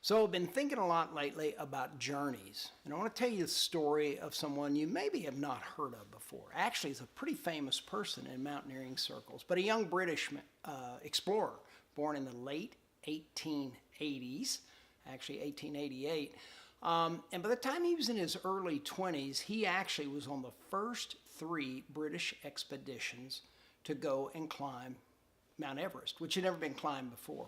So I've been thinking a lot lately about journeys, and I want to tell you the story of someone you maybe have not heard of before. Actually, he's a pretty famous person in mountaineering circles, but a young British explorer born in the late 1880s, actually 1888. And by the time he was in his early 20s, he actually was on the first three British expeditions to go and climb Mount Everest, which had never been climbed before.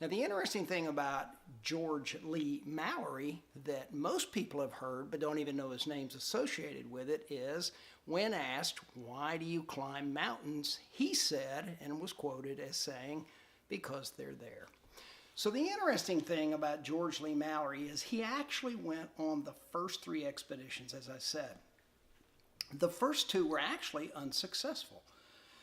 Now, the interesting thing about George Lee Mallory that most people have heard but don't even know his name's associated with it is when asked, why do you climb mountains? He said, and was quoted as saying, because they're there. So the interesting thing about George Lee Mallory is he actually went on the first three expeditions, as I said. The first two were actually unsuccessful.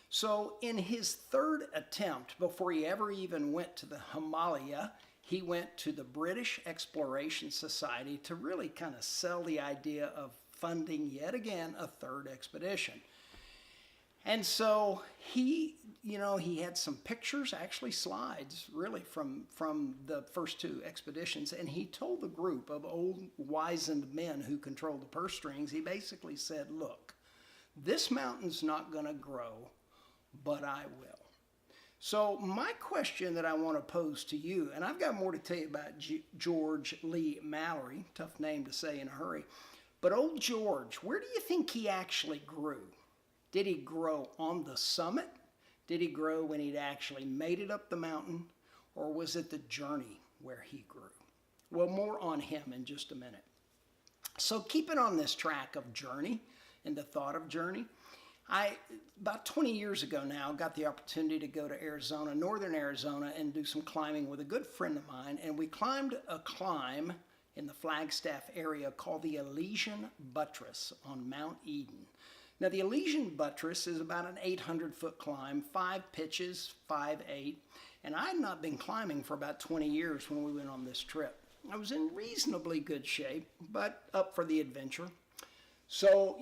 So in his third attempt, before he ever even went to the Himalaya, he went to the British Exploration Society to really kind of sell the idea of funding yet again a third expedition. And so he had some pictures, actually slides, really from the first two expeditions, and he told the group of old wizened men who controlled the purse strings, he basically said, look, this mountain's not going to grow, but I will. So my question that I want to pose to you, and I've got more to tell you about George Lee Mallory, tough name to say in a hurry, but old George, where do you think he actually grew? Did he grow on the summit? Did he grow when he'd actually made it up the mountain? Or was it the journey where he grew? Well, more on him in just a minute. So keeping on this track of journey and the thought of journey, I, about 20 years ago now, got the opportunity to go to Arizona, northern Arizona, and do some climbing with a good friend of mine. And we climbed a climb in the Flagstaff area called the Elysian Buttress on Mount Eden. Now, the Elysian Buttress is about an 800-foot climb, 5 pitches, 5'8", and I had not been climbing for about 20 years when we went on this trip. I was in reasonably good shape, but up for the adventure. So,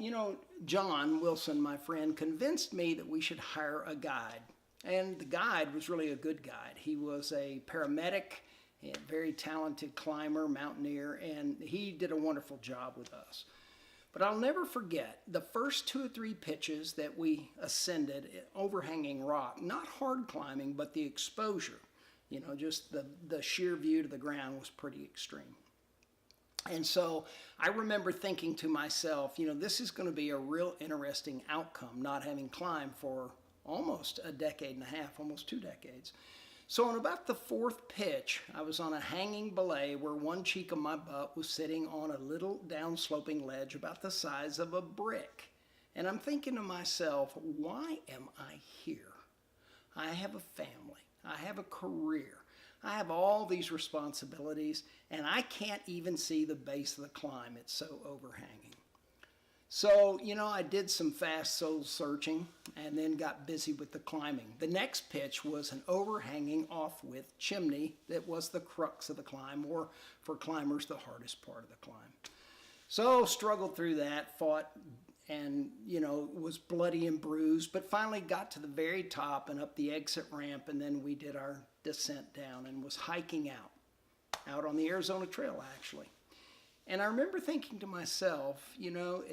John Wilson, my friend, convinced me that we should hire a guide. And the guide was really a good guide. He was a paramedic, a very talented climber, mountaineer, and he did a wonderful job with us. But I'll never forget the first 2 or 3 pitches that we ascended, overhanging rock, not hard climbing, but the exposure, just the sheer view to the ground was pretty extreme. And so I remember thinking to myself, this is going to be a real interesting outcome, not having climbed for almost a decade and a half, almost 2 decades. So on about the 4th pitch, I was on a hanging belay where one cheek of my butt was sitting on a little downsloping ledge about the size of a brick. And I'm thinking to myself, why am I here? I have a family. I have a career. I have all these responsibilities, and I can't even see the base of the climb. It's so overhanging. So, I did some fast soul searching and then got busy with the climbing. The next pitch was an overhanging off-width chimney that was the crux of the climb, or for climbers, the hardest part of the climb. So, struggled through that, fought, and, was bloody and bruised, but finally got to the very top and up the exit ramp, and then we did our descent down and was hiking out on the Arizona Trail, actually. And I remember thinking to myself,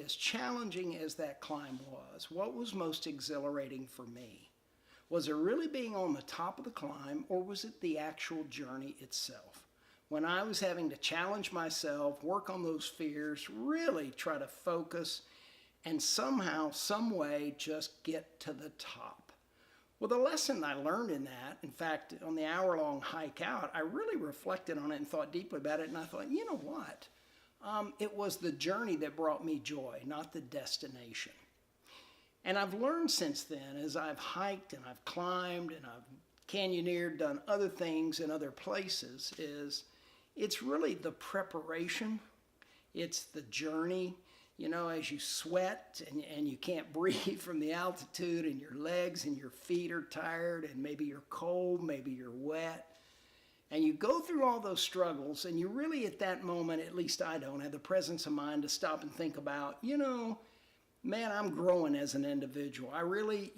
as challenging as that climb was, what was most exhilarating for me? Was it really being on the top of the climb, or was it the actual journey itself? When I was having to challenge myself, work on those fears, really try to focus, and somehow, some way, just get to the top. Well, the lesson I learned in that, in fact, on the hour-long hike out, I really reflected on it and thought deeply about it, and I thought, you know what? It was the journey that brought me joy, not the destination. And I've learned since then, as I've hiked and I've climbed and I've canyoneered, done other things in other places, it's really the preparation, it's the journey. As you sweat and you can't breathe from the altitude, and your legs and your feet are tired, and maybe you're cold, maybe you're wet. And you go through all those struggles, and you really at that moment, at least I don't, have the presence of mind to stop and think about, man, I'm growing as an individual. I really,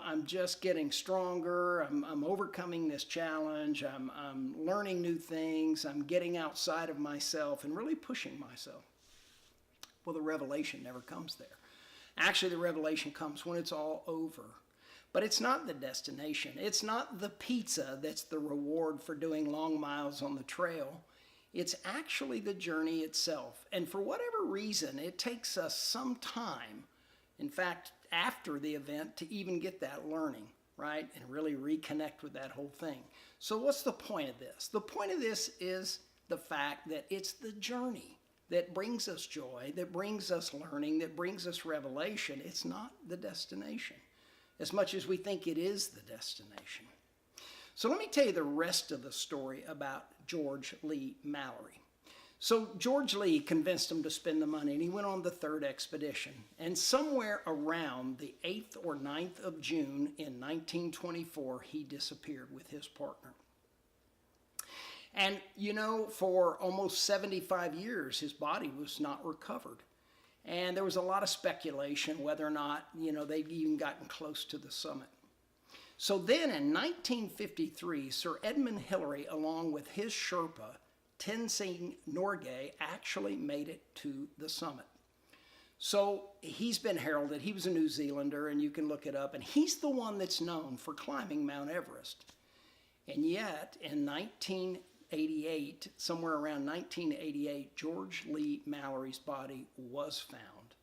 I'm just getting stronger. I'm overcoming this challenge. I'm learning new things. I'm getting outside of myself and really pushing myself. Well, the revelation never comes there. Actually, the revelation comes when it's all over. But it's not the destination. It's not the pizza that's the reward for doing long miles on the trail. It's actually the journey itself. And for whatever reason, it takes us some time, in fact, after the event, to even get that learning, right? And really reconnect with that whole thing. So what's the point of this? The point of this is the fact that it's the journey that brings us joy, that brings us learning, that brings us revelation. It's not the destination, as much as we think it is the destination. So let me tell you the rest of the story about George Lee Mallory. So George Lee convinced him to spend the money, and he went on the third expedition. And somewhere around the 8th or 9th of June in 1924, he disappeared with his partner. And, for almost 75 years, his body was not recovered. And there was a lot of speculation whether or not, they'd even gotten close to the summit. So then in 1953, Sir Edmund Hillary, along with his Sherpa, Tenzing Norgay, actually made it to the summit. So he's been heralded. He was a New Zealander, and you can look it up. And he's the one that's known for climbing Mount Everest. And yet, in 1988, somewhere around 1988, George Lee Mallory's body was found.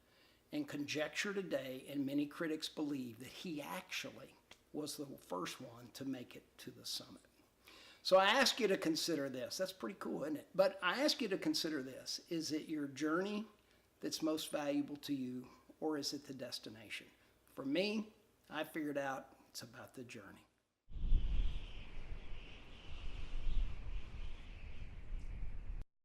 And conjecture today, and many critics believe, that he actually was the first one to make it to the summit. So I ask you to consider this. That's pretty cool, isn't it? But I ask you to consider this. Is it your journey that's most valuable to you, or is it the destination? For me, I figured out it's about the journey.